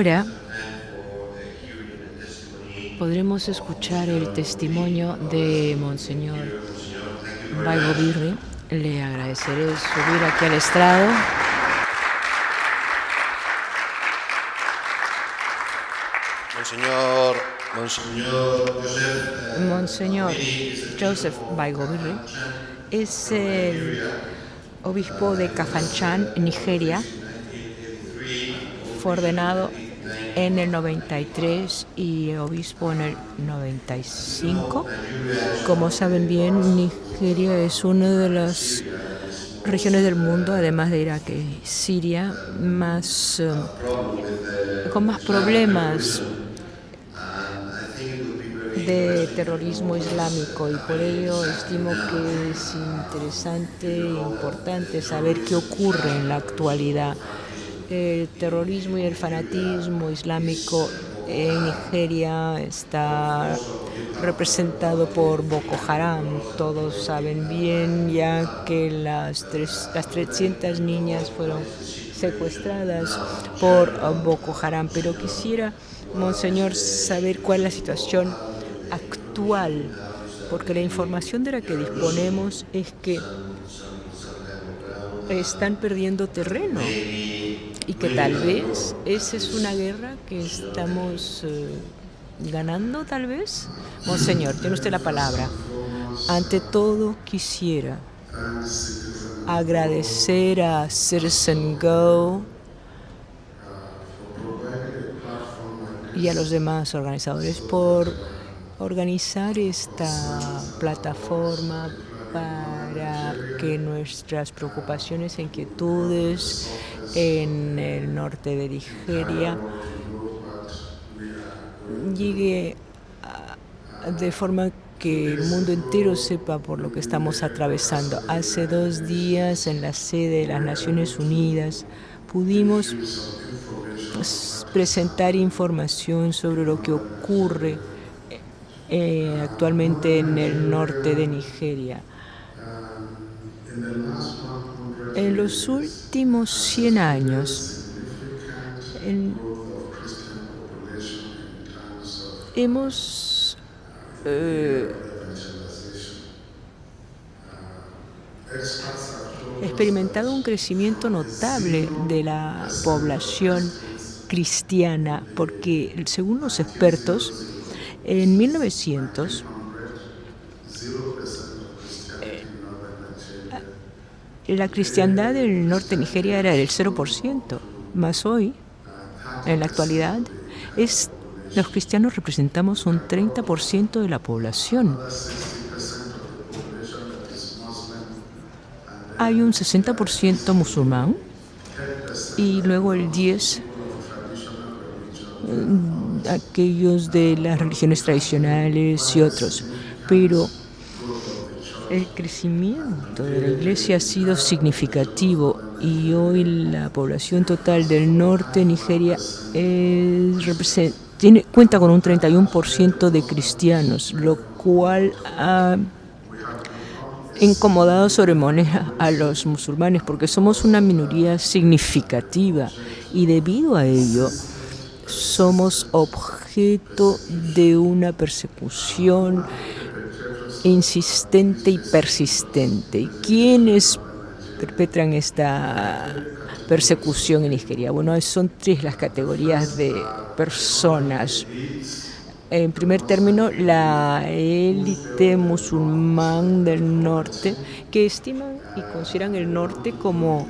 Ahora podremos escuchar el testimonio de Monseñor Baigobirri. Le agradeceré subir aquí al estrado. Monseñor Joseph Baigobirri es el obispo de Kafanchan, Nigeria. Fue ordenado en el 93 y obispo en el 95. Como saben bien, Nigeria es una de las regiones del mundo, además de Irak y Siria, con más problemas de terrorismo islámico, y por ello estimo que es interesante e importante saber qué ocurre en la actualidad. El terrorismo y el fanatismo islámico en Nigeria está representado por Boko Haram. Todos saben bien ya que las 300 niñas fueron secuestradas por Boko Haram, pero quisiera, Monseñor, saber cuál es la situación actual, porque la información de la que disponemos es que están perdiendo terreno y que tal vez esa es una guerra que estamos ganando, tal vez. Monseñor, tiene usted la palabra. Ante todo, quisiera agradecer a Citizen Go y a los demás organizadores por organizar esta plataforma para que nuestras preocupaciones e inquietudes en el norte de Nigeria llegue de forma que el mundo entero sepa por lo que estamos atravesando. Hace 2 días, en la sede de las Naciones Unidas, pudimos presentar información sobre lo que ocurre actualmente en el norte de Nigeria. En los últimos 100 años hemos experimentado un crecimiento notable de la población cristiana, porque según los expertos, en 1900 la cristiandad del norte de Nigeria era del 0%, más hoy, en la actualidad, los cristianos representamos un 30% de la población. Hay un 60% musulmán y luego el 10% aquellos de las religiones tradicionales y otros. Pero el crecimiento de la Iglesia ha sido significativo y hoy la población total del norte de Nigeria cuenta con un 31% de cristianos, lo cual ha incomodado sobremanera a los musulmanes porque somos una minoría significativa y debido a ello somos objeto de una persecución insistente y persistente. ¿Y quiénes perpetran esta persecución en Nigeria? Bueno, son 3 las categorías de personas. En primer término, la élite musulmán del norte, que estiman y consideran el norte como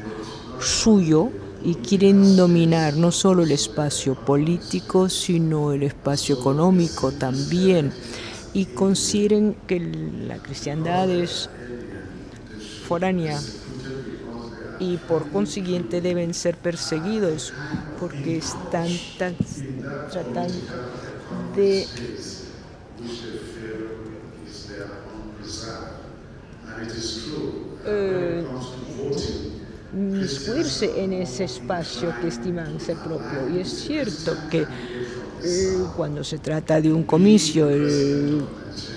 suyo y quieren dominar no solo el espacio político, sino el espacio económico también. Y consideren que la cristiandad es foránea y por consiguiente deben ser perseguidos porque están tratando de inmiscuirse en ese espacio que estiman ser propio. Y es cierto que cuando se trata de un comicio,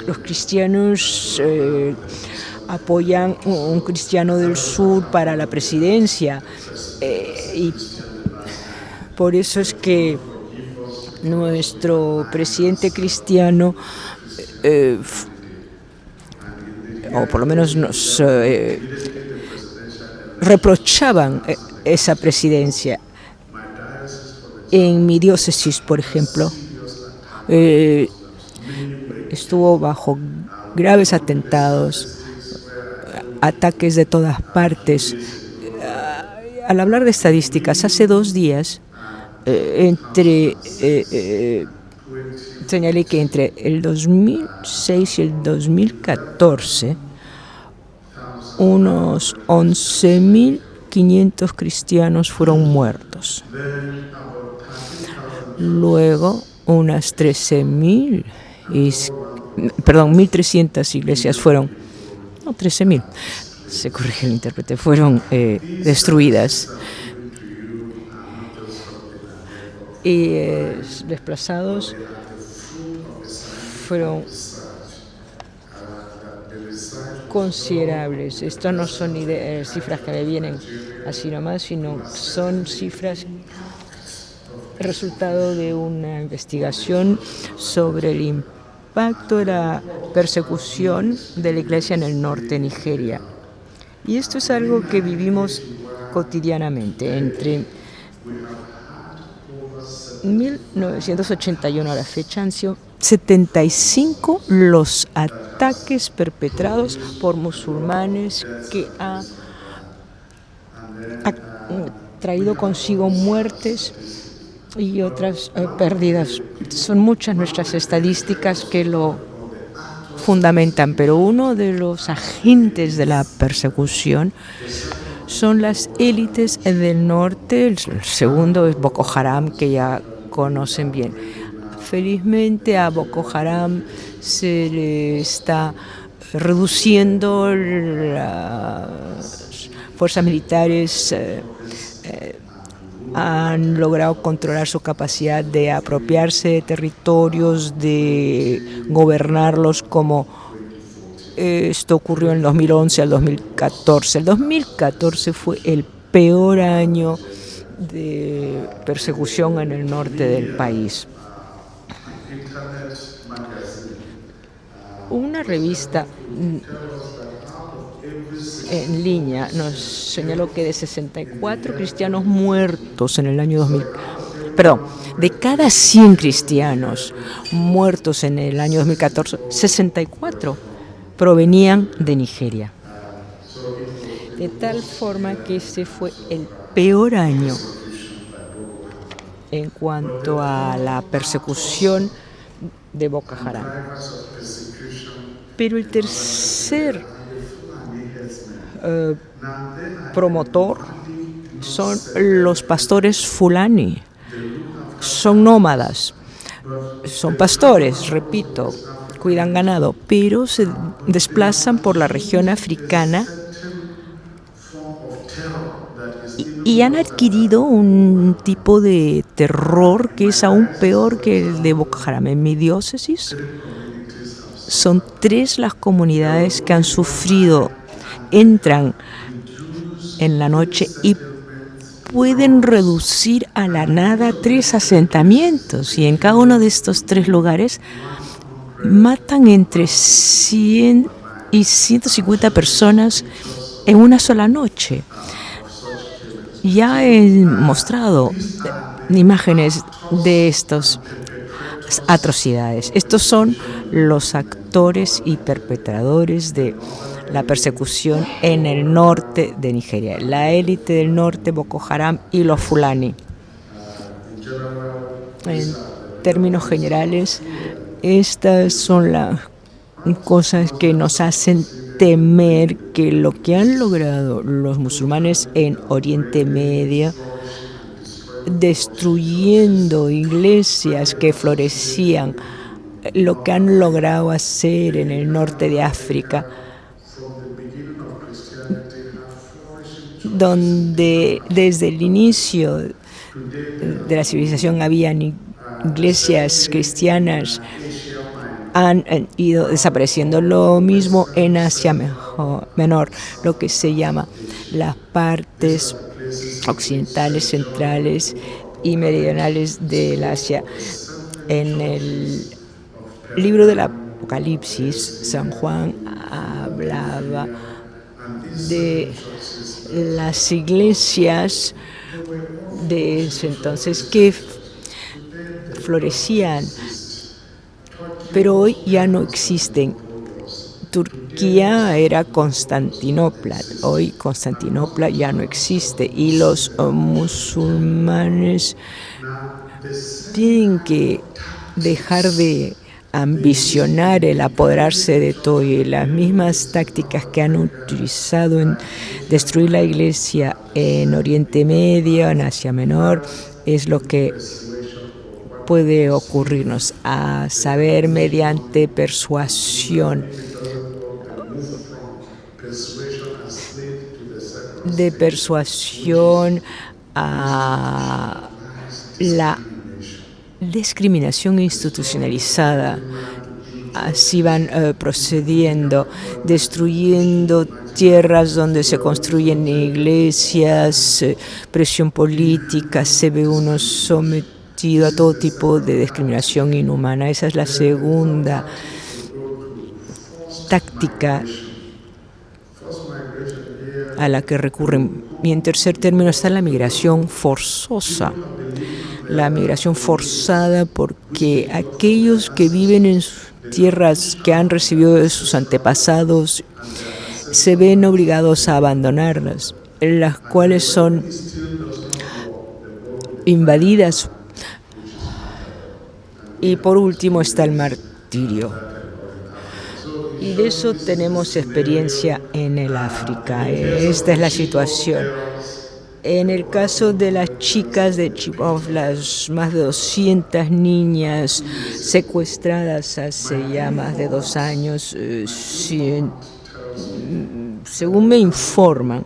los cristianos apoyan a un cristiano del sur para la presidencia y por eso es que nuestro presidente cristiano, o por lo menos nos reprochaban esa presidencia. En mi diócesis, por ejemplo, estuvo bajo graves atentados, ataques de todas partes. Al hablar de estadísticas, hace 2 días, señalé que entre el 2006 y el 2014, unos 11.500 cristianos fueron muertos. Luego, unas 1.300 iglesias fueron, no, 13.000, se corrige el intérprete, fueron destruidas. Y desplazados fueron considerables. Esto no son cifras que me vienen así nomás, sino son cifras resultado de una investigación sobre el impacto de la persecución de la iglesia en el norte de Nigeria. Y esto es algo que vivimos cotidianamente. Entre 1981 a la fecha han sido 75 los ataques perpetrados por musulmanes que ha traído consigo muertes y otras pérdidas. Son muchas nuestras estadísticas que lo fundamentan, pero uno de los agentes de la persecución son las élites del norte. El segundo es Boko Haram, que ya conocen bien. Felizmente a Boko Haram se le está reduciendo, las fuerzas militares han logrado controlar su capacidad de apropiarse de territorios, de gobernarlos, como esto ocurrió en el 2011 al 2014. El 2014 fue el peor año de persecución en el norte del país. Una revista en línea nos señaló que de 64 cristianos muertos en el año 2000, de cada 100 cristianos muertos en el año 2014, 64 provenían de Nigeria. De tal forma que ese fue el peor año en cuanto a la persecución de Boko Haram. Pero el tercer promotor son los pastores fulani. Son nómadas, son pastores, repito, cuidan ganado, pero se desplazan por la región africana y han adquirido un tipo de terror que es aún peor que el de Boko Haram. En mi diócesis son 3 las comunidades que han sufrido. Entran en la noche y pueden reducir a la nada 3 asentamientos, y en cada uno de estos 3 lugares matan entre 100 y 150 personas en una sola noche. Ya he mostrado imágenes de estas atrocidades. Estos son los actores y perpetradores de la persecución en el norte de Nigeria, la élite del norte, Boko Haram y los fulani. En términos generales, estas son las cosas que nos hacen temer que lo que han logrado los musulmanes en Oriente Medio, destruyendo iglesias que florecían, lo que han logrado hacer en el norte de África, donde desde el inicio de la civilización habían iglesias cristianas, han ido desapareciendo. Lo mismo en Asia Menor, lo que se llama las partes occidentales, centrales y meridionales del Asia. En el libro del Apocalipsis, San Juan hablaba de las iglesias de ese entonces que florecían, pero hoy ya no existen. Turquía era Constantinopla, hoy Constantinopla ya no existe y los musulmanes tienen que dejar de ambicionar el apoderarse de todo, y las mismas tácticas que han utilizado en destruir la iglesia en Oriente Medio, en Asia Menor, es lo que puede ocurrirnos, a saber, mediante persuasión, de persuasión a la discriminación institucionalizada. Así van procediendo, destruyendo tierras donde se construyen iglesias, presión política, se ve uno sometido a todo tipo de discriminación inhumana. Esa es la segunda táctica a la que recurren. Y en tercer término está la migración forzosa. La migración forzada, porque aquellos que viven en tierras que han recibido de sus antepasados se ven obligados a abandonarlas, las cuales son invadidas. Y por último está el martirio. Y de eso tenemos experiencia en el África. Esta es la situación. En el caso de las chicas de Chibok, las más de 200 niñas secuestradas hace ya más de 2 años, según me informan,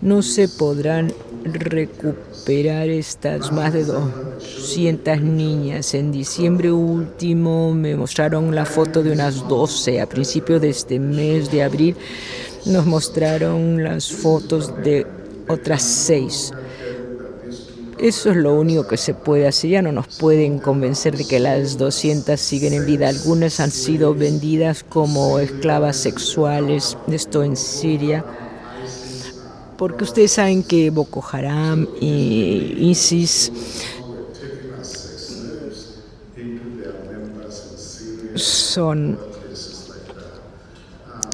no se podrán recuperar estas más de 200 niñas. En diciembre último me mostraron la foto de unas 12. A principios de este mes de abril nos mostraron las fotos de otras 6. Eso es lo único que se puede hacer. Ya no nos pueden convencer de que las 200 siguen en vida. Algunas han sido vendidas como esclavas sexuales, esto en Siria, porque ustedes saben que Boko Haram y ISIS son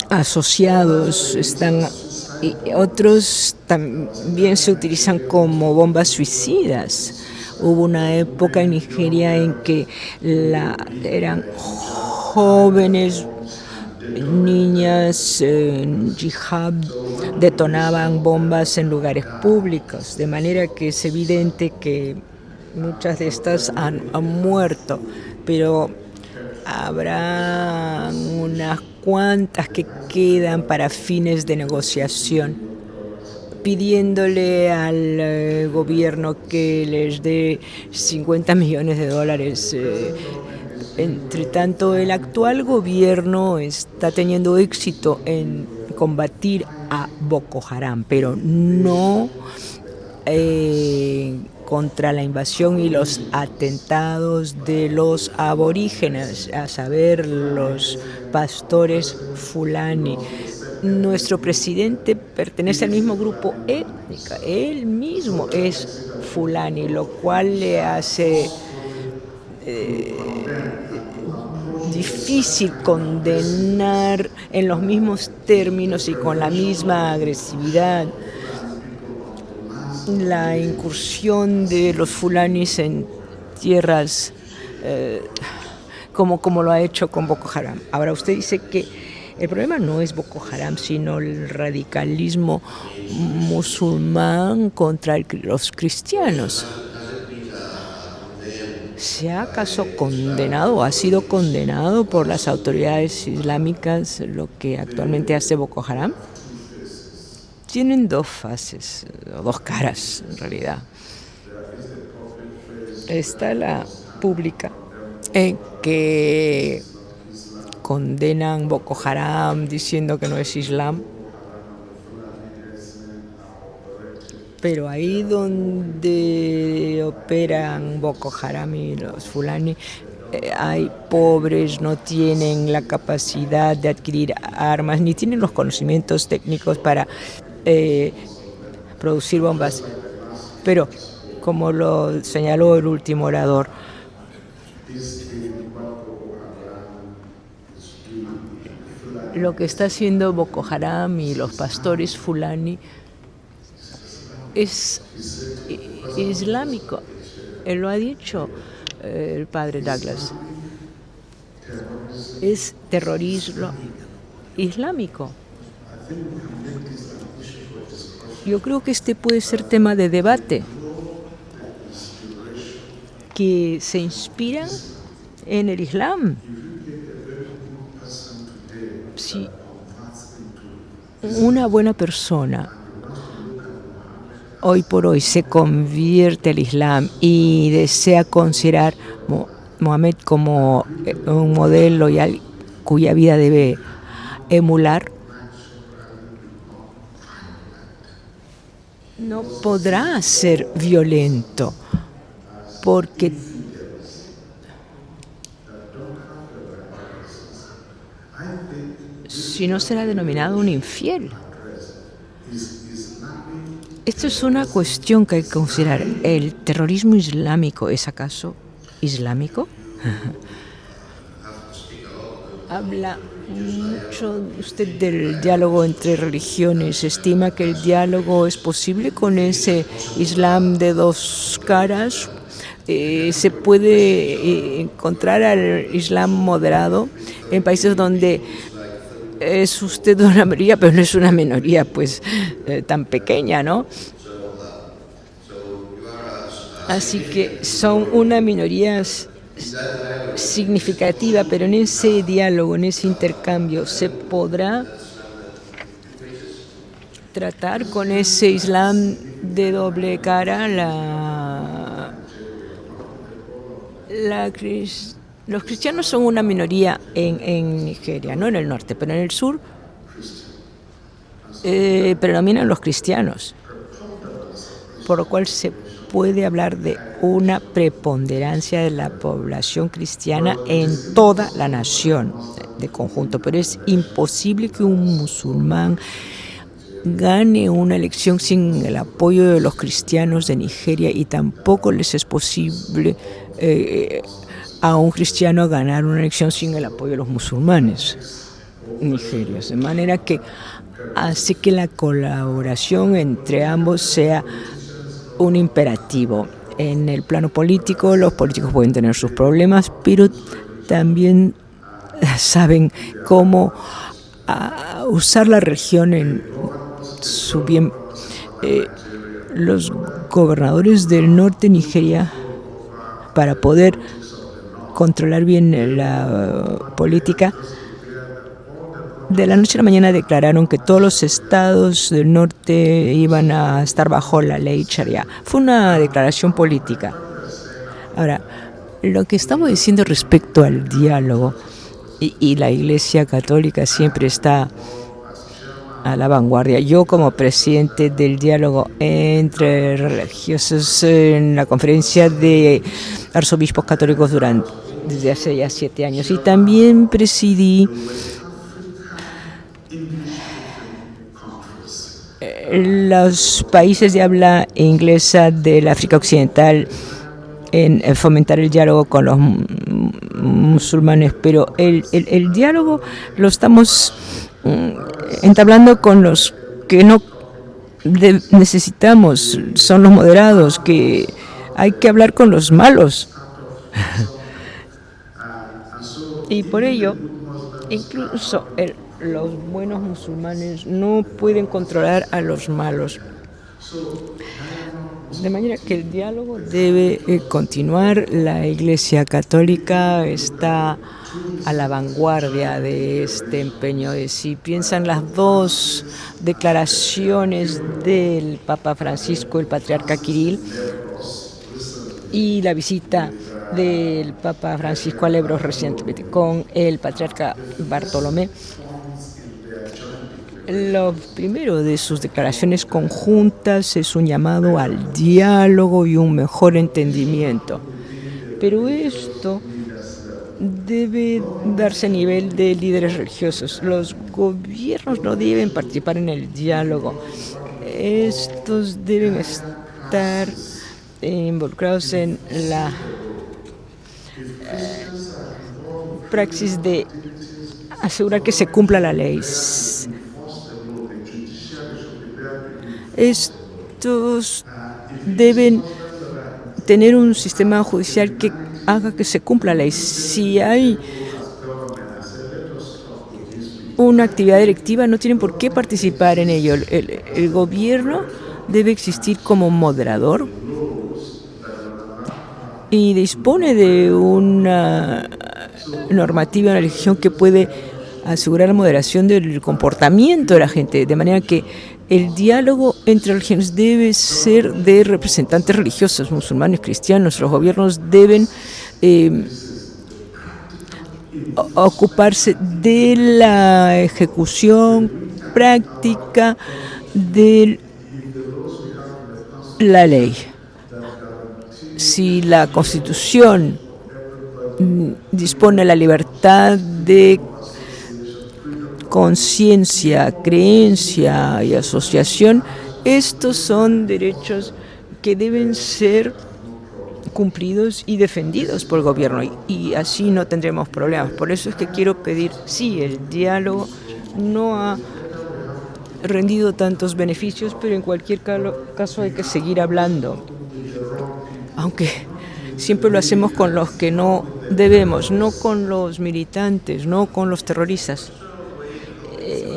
asociados, y otros también se utilizan como bombas suicidas. Hubo una época en Nigeria en que eran jóvenes, niñas en yihad, detonaban bombas en lugares públicos, de manera que es evidente que muchas de estas han muerto, pero habrá unas cuantas que quedan para fines de negociación, pidiéndole al gobierno que les dé $50 millones. Entre tanto, el actual gobierno está teniendo éxito en combatir a Boko Haram, pero no contra la invasión y los atentados de los aborígenes, a saber, los pastores fulani. Nuestro presidente pertenece al mismo grupo étnico, él mismo es fulani, lo cual le hace difícil condenar en los mismos términos y con la misma agresividad la incursión de los fulanis en tierras como lo ha hecho con Boko Haram. Ahora usted dice que el problema no es Boko Haram, sino el radicalismo musulmán contra los cristianos. ¿Se ha acaso condenado o ha sido condenado por las autoridades islámicas lo que actualmente hace Boko Haram? Tienen 2 fases, o 2 caras en realidad. Está la pública, en que condenan Boko Haram diciendo que no es Islam. pero ahí donde operan Boko Haram y los Fulani, hay pobres, no tienen la capacidad de adquirir armas, ni tienen los conocimientos técnicos para producir bombas. Pero, como lo señaló el último orador, lo que está haciendo Boko Haram y los pastores Fulani es islámico. Él lo ha dicho el padre Douglas. Es terrorismo islámico. Yo creo que este puede ser tema de debate, que se inspiran en el Islam. Si una buena persona hoy por hoy se convierte al Islam y desea considerar Mohammed como un modelo cuya vida debe emular, no podrá ser violento, porque si no será denominado un infiel. Esto es una cuestión que hay que considerar. ¿El terrorismo islámico es acaso islámico? Habla mucho usted del diálogo entre religiones. ¿Estima que el diálogo es posible con ese Islam de dos caras? ¿Se puede encontrar al Islam moderado en países donde es usted una minoría, pero no es una minoría pues tan pequeña, ¿no? Así que son una minoría significativa, pero en ese diálogo, en ese intercambio, ¿se podrá tratar con ese Islam de doble cara? Los cristianos son una minoría en Nigeria, no en el norte, pero en el sur predominan los cristianos, por lo cual se puede hablar de una preponderancia de la población cristiana en toda la nación de conjunto, pero es imposible que un musulmán gane una elección sin el apoyo de los cristianos de Nigeria, y tampoco les es posible a un cristiano ganar una elección sin el apoyo de los musulmanes nigerios, de manera que hace que la colaboración entre ambos sea un imperativo. En el plano político, los políticos pueden tener sus problemas, pero también saben cómo usar la región en su bien. Los gobernadores del norte de Nigeria, para poder controlar bien la política, de la noche a la mañana declararon que todos los estados del norte iban a estar bajo la ley Sharia. Fue una declaración política. Ahora, lo que estamos diciendo respecto al diálogo, y la Iglesia Católica siempre está a la vanguardia. Yo, como presidente del diálogo entre religiosos en la conferencia de arzobispos católicos desde hace ya 7 años, y también presidí los países de habla inglesa del África Occidental en fomentar el diálogo con los musulmanes, pero el diálogo lo estamos entablando con los que no necesitamos, son los moderados, que hay que hablar con los malos. Y por ello, incluso los buenos musulmanes no pueden controlar a los malos. De manera que el diálogo debe continuar. La Iglesia Católica está a la vanguardia de este empeño. Si piensan las dos declaraciones del Papa Francisco, el Patriarca Kirill, y la visita del Papa Francisco a Lebros recientemente con el Patriarca Bartolomé, Lo primero de sus declaraciones conjuntas es un llamado al diálogo y un mejor entendimiento. Pero esto debe darse a nivel de líderes religiosos. Los gobiernos no deben participar en el diálogo. Estos deben estar involucrados en la praxis de asegurar que se cumpla la ley. Estos deben tener un sistema judicial que haga que se cumpla la ley. Si hay una actividad delictiva, no tienen por qué participar en ello. El gobierno debe existir como moderador y dispone de una normativa, una legislación que puede asegurar la moderación del comportamiento de la gente, de manera que el diálogo entre religiones debe ser de representantes religiosos, musulmanes, cristianos. Los gobiernos deben ocuparse de la ejecución práctica de la ley. Si la Constitución dispone la libertad de conciencia, creencia y asociación, estos son derechos que deben ser cumplidos y defendidos por el gobierno, y así no tendremos problemas. Por eso es que quiero pedir, sí, el diálogo no ha rendido tantos beneficios, pero en cualquier caso hay que seguir hablando, aunque siempre lo hacemos con los que no debemos, no con los militantes, no con los terroristas.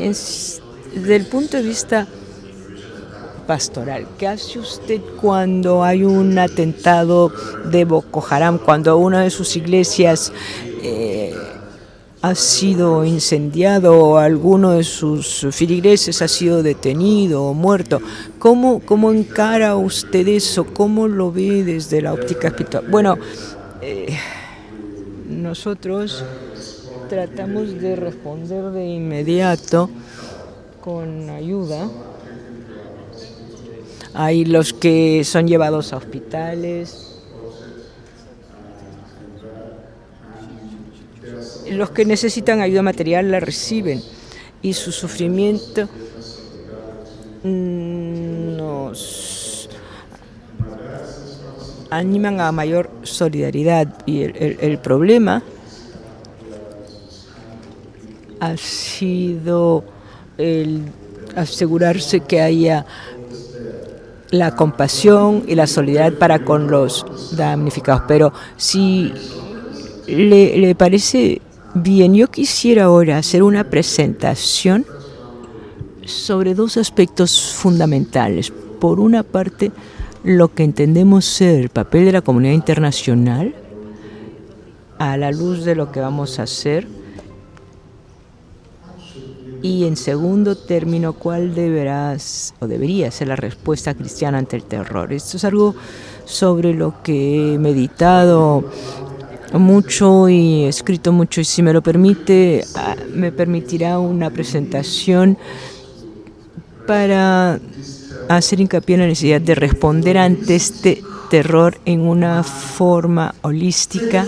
Desde el punto de vista pastoral, ¿qué hace usted cuando hay un atentado de Boko Haram, cuando una de sus iglesias ha sido incendiado o alguno de sus feligreses ha sido detenido o muerto? ¿Cómo encara usted eso? ¿Cómo lo ve desde la óptica espiritual? Bueno, nosotros tratamos de responder de inmediato con ayuda. Hay los que son llevados a hospitales, los que necesitan ayuda material la reciben, y su sufrimiento nos animan a mayor solidaridad. Y el problema ha sido el asegurarse que haya la compasión y la solidaridad para con los damnificados. Pero si le parece bien, yo quisiera ahora hacer una presentación sobre dos aspectos fundamentales. Por una parte, lo que entendemos ser el papel de la comunidad internacional a la luz de lo que vamos a hacer. Y en segundo término, ¿cuál debería ser la respuesta cristiana ante el terror? Esto es algo sobre lo que he meditado mucho y he escrito mucho, y si me lo permite, me permitirá una presentación para hacer hincapié en la necesidad de responder ante este terror en una forma holística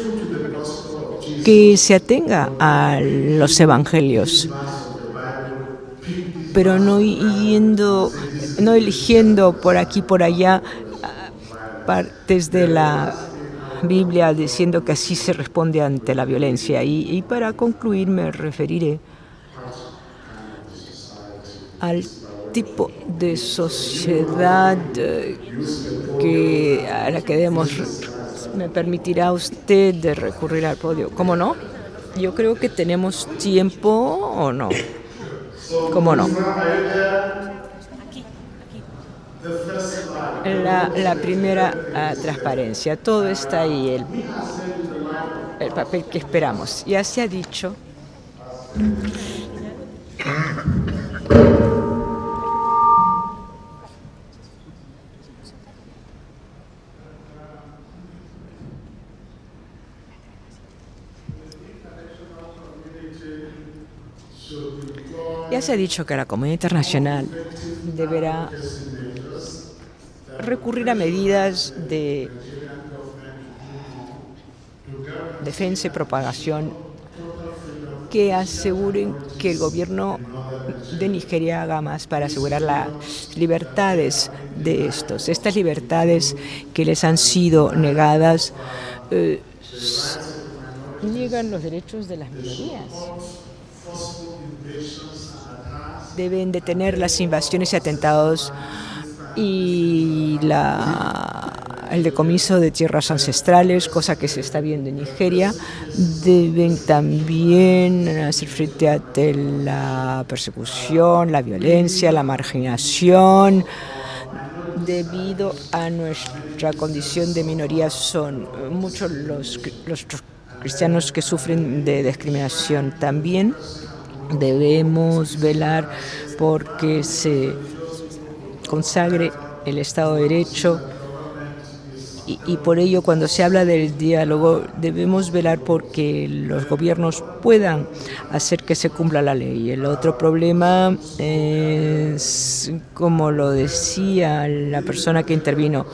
que se atenga a los evangelios, pero no eligiendo por aquí por allá partes de la Biblia diciendo que así se responde ante la violencia. Y para concluir me referiré al tipo de sociedad a la que debemos. ¿Me permitirá usted de recurrir al podio? ¿Cómo no? Yo creo que tenemos tiempo, ¿o no? ¿Cómo no? La primera transparencia, todo está ahí, el papel que esperamos. Ya se ha dicho Ya se ha dicho que la comunidad internacional deberá recurrir a medidas de defensa y propagación que aseguren que el gobierno de Nigeria haga más para asegurar las libertades de estos. Estas libertades que les han sido negadas niegan los derechos de las minorías. Deben detener las invasiones y atentados y el decomiso de tierras ancestrales, cosa que se está viendo en Nigeria. Deben también hacer frente a la persecución, la violencia, la marginación. Debido a nuestra condición de minoría, son muchos los cristianos que sufren de discriminación. También debemos velar porque se consagre el Estado de Derecho y por ello, cuando se habla del diálogo, debemos velar porque los gobiernos puedan hacer que se cumpla la ley. El otro problema es, como lo decía la persona que intervino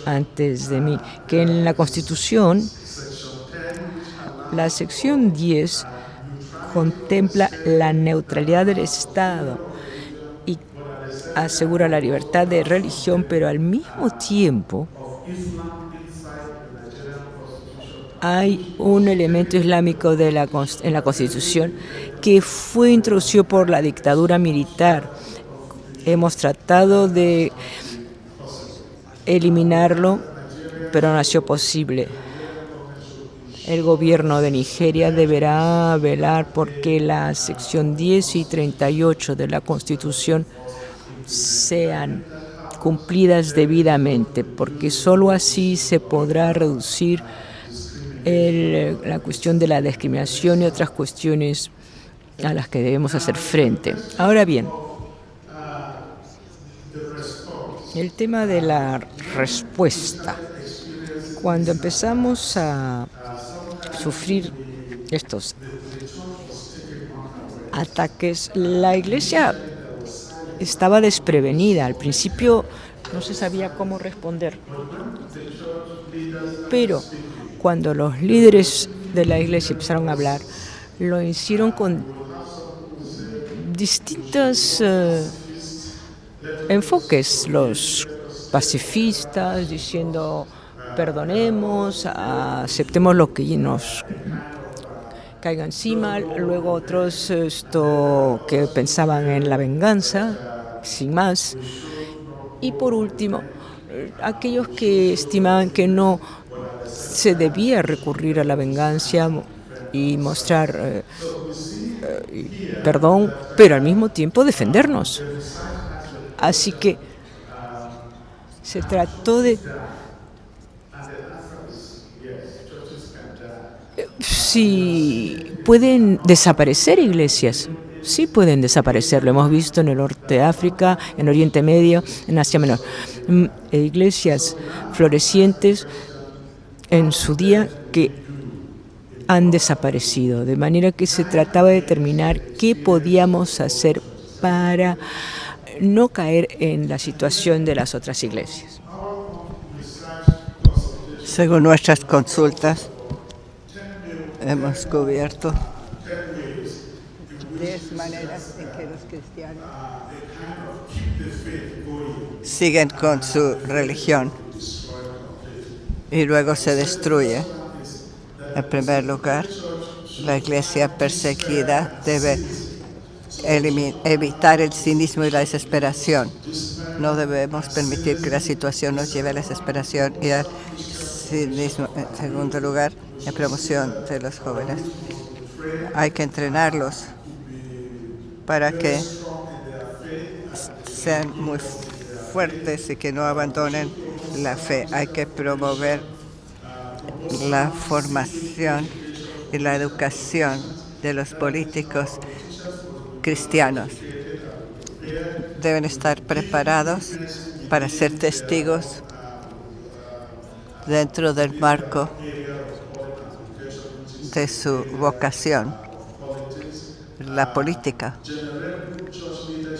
antes de mí, que en la Constitución, la sección 10 contempla la neutralidad del Estado y asegura la libertad de religión, pero al mismo tiempo hay un elemento islámico en la Constitución que fue introducido por la dictadura militar. Hemos tratado de eliminarlo, pero no ha sido posible. El gobierno de Nigeria deberá velar porque la sección 10 y 38 de la Constitución sean cumplidas debidamente, porque solo así se podrá reducir la cuestión de la discriminación y otras cuestiones a las que debemos hacer frente. Ahora bien, el tema de la respuesta. Cuando empezamos a sufrir estos ataques, la Iglesia estaba desprevenida. Al principio no se sabía cómo responder. Pero cuando los líderes de la Iglesia empezaron a hablar, lo hicieron con distintos enfoques. Los pacifistas diciendo perdonemos, aceptemos lo que nos caiga encima. Luego otros que pensaban en la venganza, sin más. Y por último, aquellos que estimaban que no se debía recurrir a la venganza y mostrar perdón, pero al mismo tiempo defendernos. Así que se trató de... Si pueden desaparecer iglesias, sí pueden desaparecer. Lo hemos visto en el norte de África, en Oriente Medio, en Asia Menor. Iglesias florecientes en su día que han desaparecido. De manera que se trataba de determinar qué podíamos hacer para no caer en la situación de las otras iglesias. Según nuestras consultas, hemos cubierto 10 maneras en que los cristianos siguen con su religión y luego se destruye. En primer lugar, la iglesia perseguida debe evitar el cinismo y la desesperación. No debemos permitir que la situación nos lleve a la desesperación y al cinismo. En segundo lugar, la promoción de los jóvenes. Hay que entrenarlos para que sean muy fuertes y que no abandonen la fe. Hay que promover la formación y la educación de los políticos cristianos. Deben estar preparados para ser testigos dentro del marco de su vocación. la política.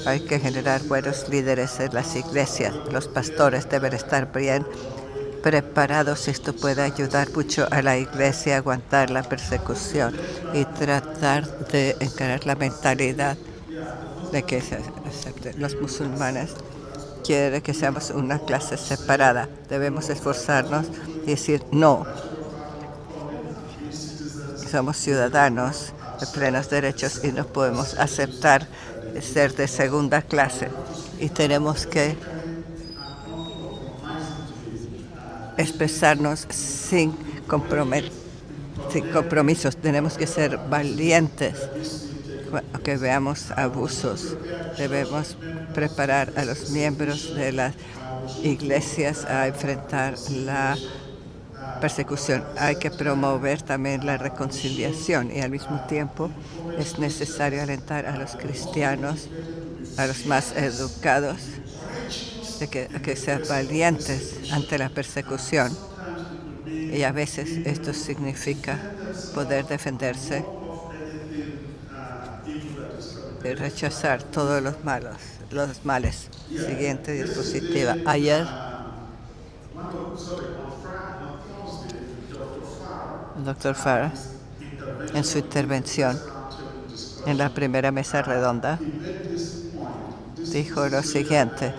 Hay que generar buenos líderes en las iglesias. Los pastores deben estar bien preparados. Esto puede ayudar mucho a la iglesia a aguantar la persecución y tratar de encarar la mentalidad de que se acepten. Los musulmanes quieren que seamos una clase separada. Debemos esforzarnos y decir no. Somos ciudadanos de plenos derechos y no podemos aceptar ser de segunda clase. Y tenemos que expresarnos sin compromisos. Tenemos que ser valientes. Que veamos abusos. Debemos preparar a los miembros de las iglesias a enfrentar la persecución. Hay que promover también la reconciliación y al mismo tiempo es necesario alentar a los cristianos, a los más educados, de que sean valientes ante la persecución. Y a veces esto significa poder defenderse y rechazar todos los males. Siguiente diapositiva. Ayer, el doctor Farah, en su intervención en la primera mesa redonda, dijo lo siguiente: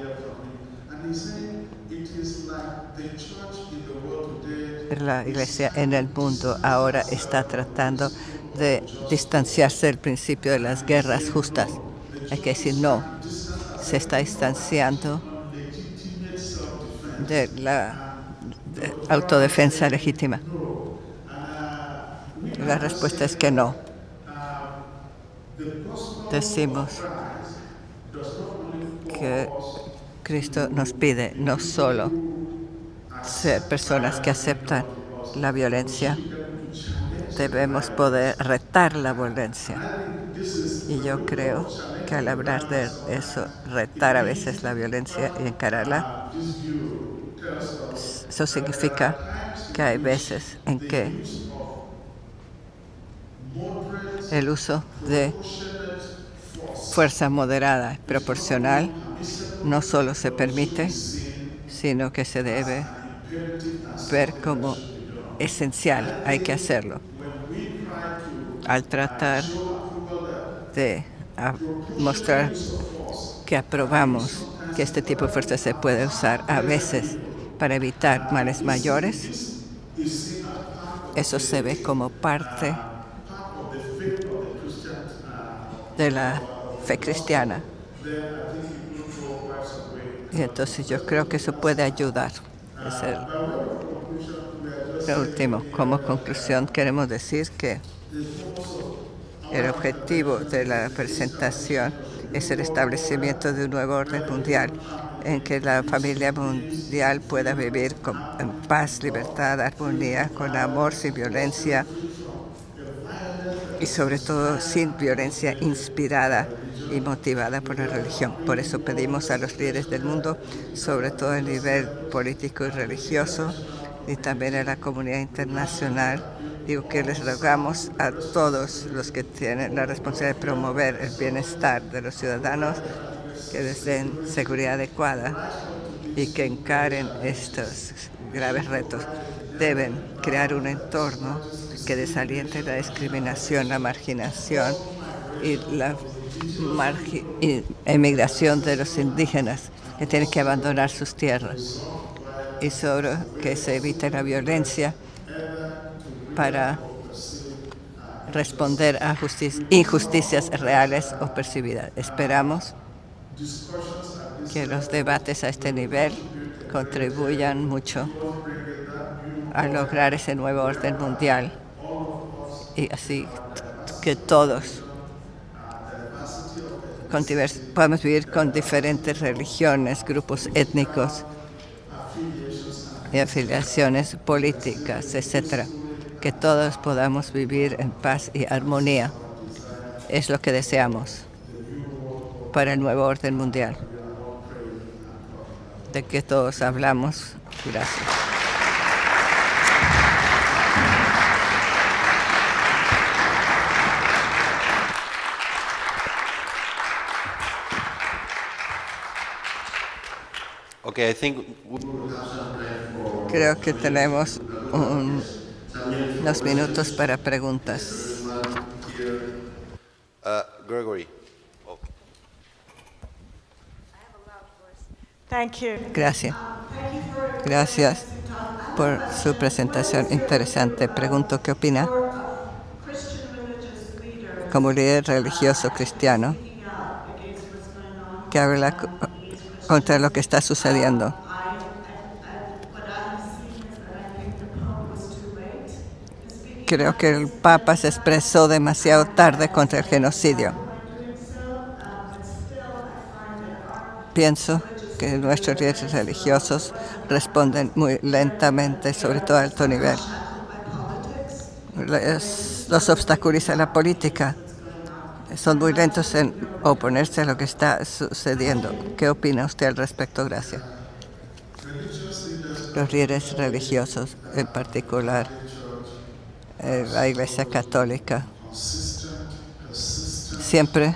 la iglesia en el mundo ahora está tratando de distanciarse del principio de las guerras justas. Hay que decir no. Se está distanciando de la autodefensa legítima. La respuesta es que no. Decimos que Cristo nos pide no solo ser personas que aceptan la violencia, debemos poder retar la violencia. Y yo creo que al hablar de eso, retar a veces la violencia y encararla, eso significa que hay veces en que el uso de fuerza moderada y proporcional no solo se permite, sino que se debe ver como esencial. Hay que hacerlo. Al tratar de mostrar que aprobamos que este tipo de fuerza se puede usar a veces para evitar males mayores, eso se ve como parte de la fe cristiana. Y entonces yo creo que eso puede ayudar. Es lo último. Como conclusión queremos decir que el objetivo de la presentación es el establecimiento de un nuevo orden mundial en que la familia mundial pueda vivir en paz, libertad, armonía, con amor, sin violencia y sobre todo sin violencia inspirada y motivada por la religión. Por eso pedimos a los líderes del mundo, sobre todo a nivel político y religioso, y también a la comunidad internacional, digo que les rogamos a todos los que tienen la responsabilidad de promover el bienestar de los ciudadanos que les den seguridad adecuada y que encaren estos graves retos. Deben crear un entorno que desaliente la discriminación, la marginación y la emigración de los indígenas que tienen que abandonar sus tierras, y sobre que se evite la violencia para responder a injusticias reales o percibidas. Esperamos que los debates a este nivel contribuyan mucho a lograr ese nuevo orden mundial y así que todos podamos vivir con diferentes religiones, grupos étnicos y afiliaciones políticas, etcétera. Que todos podamos vivir en paz y armonía. Es lo que deseamos para el nuevo orden mundial, de que todos hablamos. Gracias. Okay, I think Creo que tenemos unos minutos para preguntas. Gregory. Gracias. Gracias por su presentación interesante. Pregunto, ¿qué opina como líder religioso cristiano que habla contra lo que está sucediendo? Creo que el Papa se expresó demasiado tarde contra el genocidio. Pienso que nuestros líderes religiosos responden muy lentamente, sobre todo a alto nivel. Los obstaculiza la política. Son muy lentos en oponerse a lo que está sucediendo. ¿Qué opina usted al respecto? Gracias. Los líderes religiosos, en particular la Iglesia Católica, siempre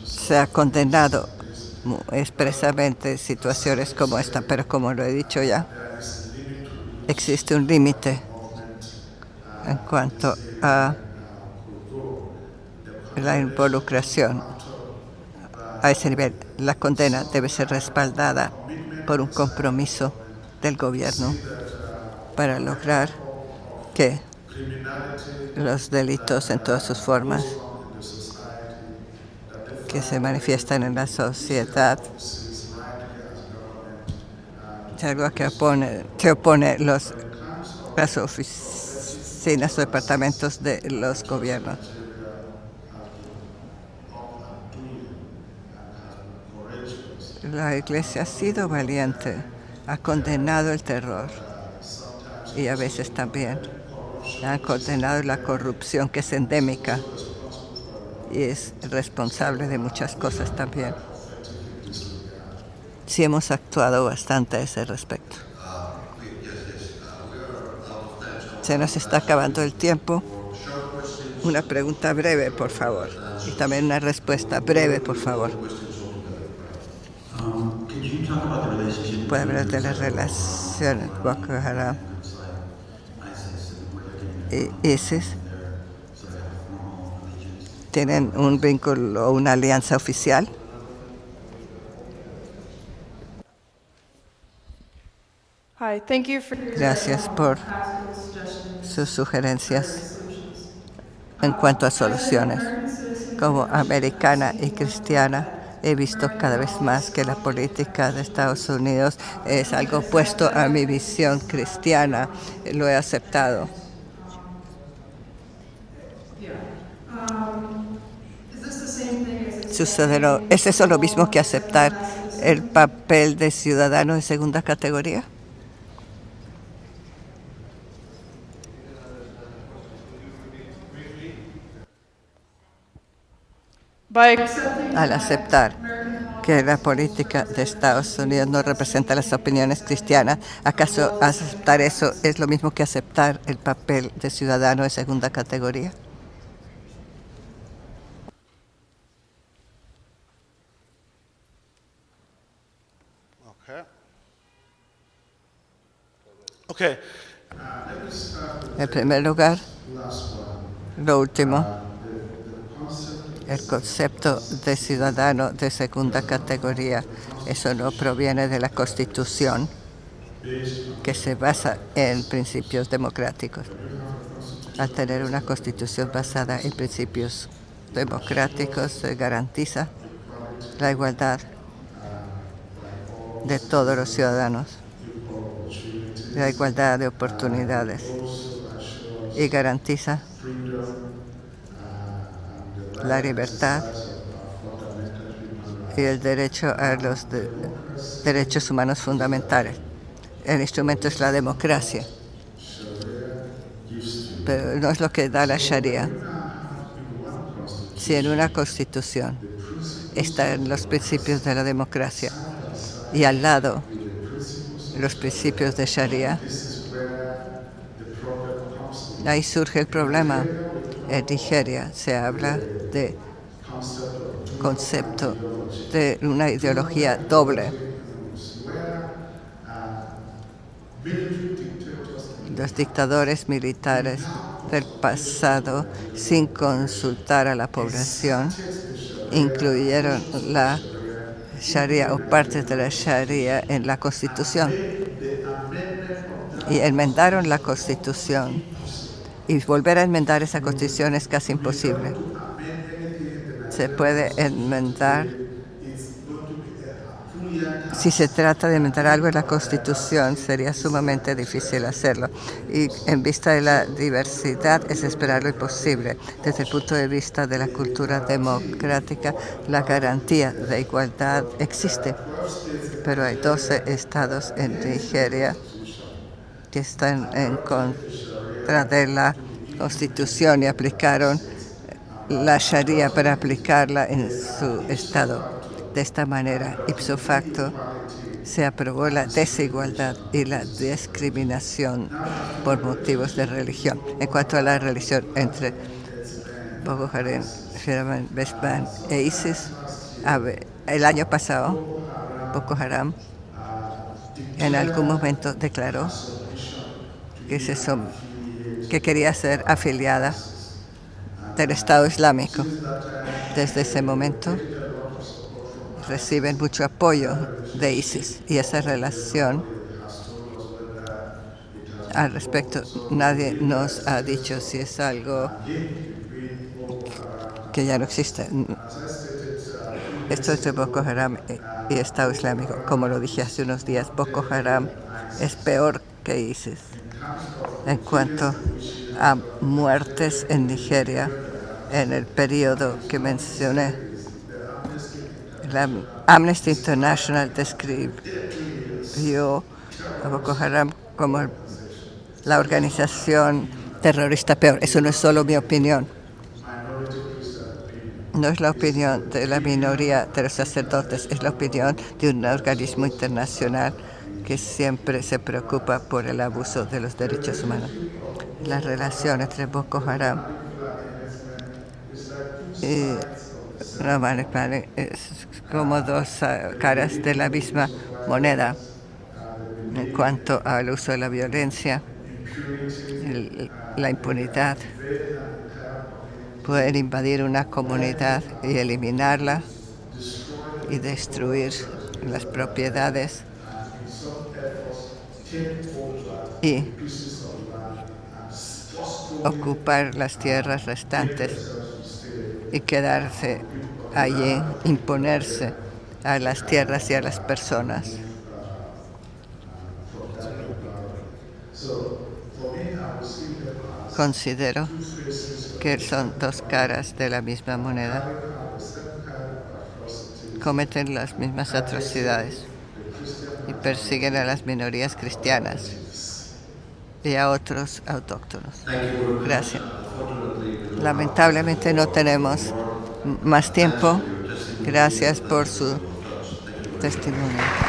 se ha condenado expresamente situaciones como esta, pero como lo he dicho ya, existe un límite en cuanto a la involucración a ese nivel. La condena debe ser respaldada por un compromiso del gobierno para lograr que los delitos en todas sus formas que se manifiestan en la sociedad, es algo que opone las oficinas o departamentos de los gobiernos. La Iglesia ha sido valiente, ha condenado el terror y a veces también ha condenado la corrupción que es endémica y es responsable de muchas cosas también. Sí hemos actuado bastante a ese respecto. Se nos está acabando el tiempo. Una pregunta breve, por favor. Y también una respuesta breve, por favor. Puede hablar de las relaciones Boko Haram y ISIS. ¿Tienen un vínculo o una alianza oficial? Gracias por sus sugerencias en cuanto a soluciones. Como americana y cristiana, he visto cada vez más que la política de Estados Unidos es algo opuesto a mi visión cristiana. Lo he aceptado. ¿Es eso lo mismo que aceptar el papel de ciudadano de segunda categoría? Al aceptar que la política de Estados Unidos no representa las opiniones cristianas, ¿acaso aceptar eso es lo mismo que aceptar el papel de ciudadano de segunda categoría? Okay. En primer lugar, lo último, el concepto de ciudadano de segunda categoría, eso no proviene de la Constitución, que se basa en principios democráticos. Al tener una Constitución basada en principios democráticos, se garantiza la igualdad de todos los ciudadanos, la igualdad de oportunidades y garantiza la libertad y el derecho a los derechos humanos fundamentales. El instrumento es la democracia, pero no es lo que da la Sharia. Si en una constitución están los principios de la democracia y al lado los principios de Sharia, ahí surge el problema. En Nigeria se habla de concepto de una ideología doble. Los dictadores militares del pasado, sin consultar a la población, incluyeron la Sharia o partes de la Sharia en la Constitución y enmendaron la Constitución. Y volver a enmendar esa Constitución es casi imposible. Se puede enmendar. Si se trata de enmendar algo en la Constitución, sería sumamente difícil hacerlo. Y en vista de la diversidad, es esperar lo imposible. Desde el punto de vista de la cultura democrática, la garantía de igualdad existe. Pero hay 12 estados en Nigeria que están en contra de la Constitución y aplicaron la Sharia para aplicarla en su estado. De esta manera, ipso facto, se aprobó la desigualdad y la discriminación por motivos de religión. En cuanto a la religión entre Boko Haram, Westband e ISIS, el año pasado, Boko Haram en algún momento declaró que quería ser afiliada del Estado Islámico. Desde ese momento reciben mucho apoyo de ISIS y esa relación al respecto nadie nos ha dicho si es algo que ya no existe. Esto es de Boko Haram y Estado Islámico. Como lo dije hace unos días, Boko Haram es peor que ISIS. En cuanto a muertes en Nigeria, en el periodo que mencioné, la Amnesty International describió a Boko Haram como la organización terrorista peor. Eso no es solo mi opinión. No es la opinión de la minoría de los sacerdotes, es la opinión de un organismo internacional que siempre se preocupa por el abuso de los derechos humanos. La relación entre Boko Haram y Rahman es como dos caras de la misma moneda. En cuanto al uso de la violencia, la impunidad, pueden invadir una comunidad y eliminarla y destruir las propiedades y ocupar las tierras restantes y quedarse allí, imponerse a las tierras y a las personas. Considero que son dos caras de la misma moneda. Cometen las mismas atrocidades y persiguen a las minorías cristianas y a otros autóctonos. Gracias. Lamentablemente no tenemos más tiempo. Gracias por su testimonio.